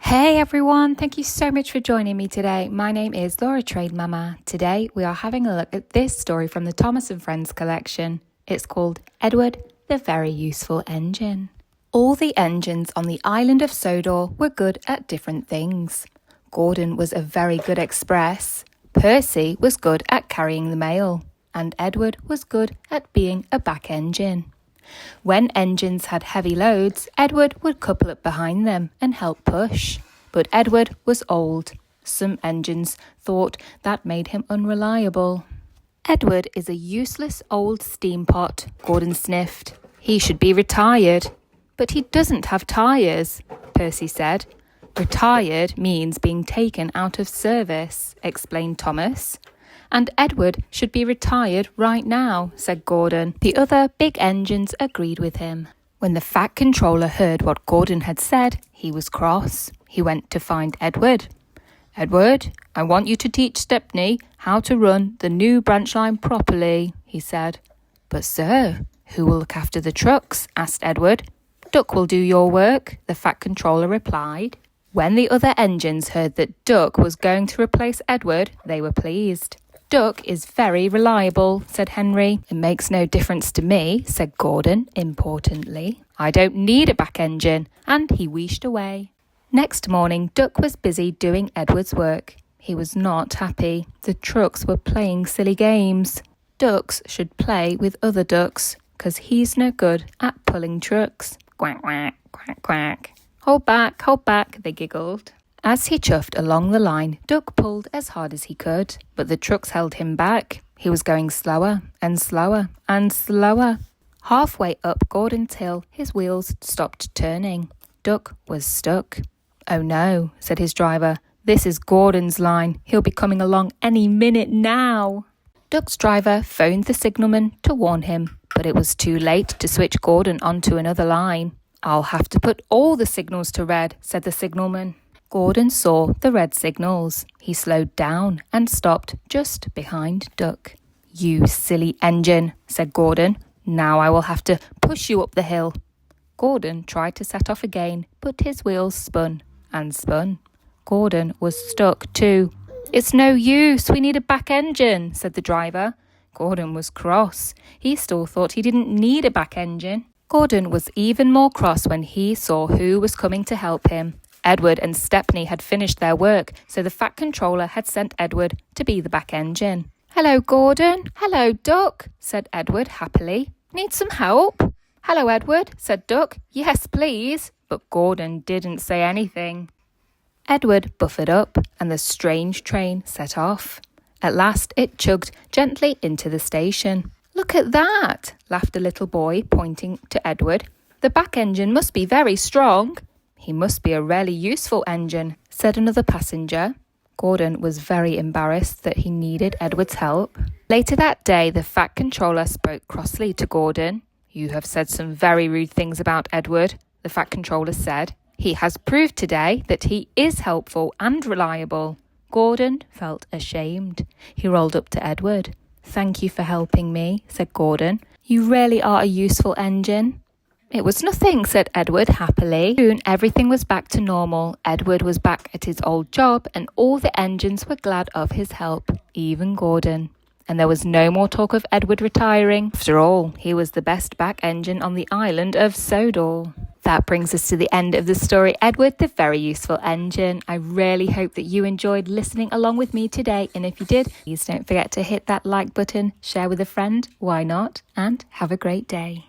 Hey everyone, thank you so much for joining me today. My name is Laura Trade Mama. Today we are having a look at this story from the Thomas and Friends collection. It's called Edward, the Very Useful Engine. All the engines on the island of Sodor were good at different things. Gordon was a very good express, Percy was good at carrying the mail, and Edward was good at being a back engine. When engines had heavy loads, Edward would couple up behind them and help push. But Edward was old. Some engines thought that made him unreliable. Edward is a useless old steam pot, Gordon sniffed. He should be retired. But he doesn't have tyres, Percy said. Retired means being taken out of service, explained Thomas. And Edward should be retired right now, said Gordon. The other big engines agreed with him. When the Fat Controller heard what Gordon had said, he was cross. He went to find Edward. Edward, I want you to teach Stepney how to run the new branch line properly, he said. But sir, who will look after the trucks? Asked Edward. Duck will do your work, the Fat Controller replied. When the other engines heard that Duck was going to replace Edward, they were pleased. Duck is very reliable, said Henry. It makes no difference to me, said Gordon, importantly. I don't need a back engine, and he wheeshed away. Next morning, Duck was busy doing Edward's work. He was not happy. The trucks were playing silly games. Ducks should play with other ducks, 'cause he's no good at pulling trucks. Quack, quack, quack, quack. Hold back, they giggled. As he chuffed along the line, Duck pulled as hard as he could, but the trucks held him back. He was going slower and slower and slower. Halfway up Gordon's hill, his wheels stopped turning. Duck was stuck. Oh no, said his driver. This is Gordon's line. He'll be coming along any minute now. Duck's driver phoned the signalman to warn him, but it was too late to switch Gordon onto another line. I'll have to put all the signals to red, said the signalman. Gordon saw the red signals. He slowed down and stopped just behind Duck. You silly engine, said Gordon. Now I will have to push you up the hill. Gordon tried to set off again, but his wheels spun and spun. Gordon was stuck too. It's no use, we need a back engine, said the driver. Gordon was cross. He still thought he didn't need a back engine. Gordon was even more cross when he saw who was coming to help him. Edward and Stepney had finished their work, so the Fat Controller had sent Edward to be the back engine. Hello, Gordon. Hello, Duck, said Edward happily. Need some help? Hello, Edward, said Duck. Yes, please. But Gordon didn't say anything. Edward buffered up, and the strange train set off. At last it chugged gently into the station. Look at that, laughed a little boy, pointing to Edward. The back engine must be very strong. He must be a really useful engine, said another passenger. Gordon was very embarrassed that he needed Edward's help. Later that day, the Fat Controller spoke crossly to Gordon. You have said some very rude things about Edward, the Fat Controller said. He has proved today that he is helpful and reliable. Gordon felt ashamed. He rolled up to Edward. Thank you for helping me, said Gordon. You really are a useful engine. It was nothing, said Edward happily. Soon everything was back to normal. Edward was back at his old job and all the engines were glad of his help, even Gordon. And there was no more talk of Edward retiring. After all, he was the best back engine on the island of Sodor. That brings us to the end of the story, Edward, the Very Useful Engine. I really hope that you enjoyed listening along with me today. And if you did, please don't forget to hit that like button, share with a friend, why not, and have a great day.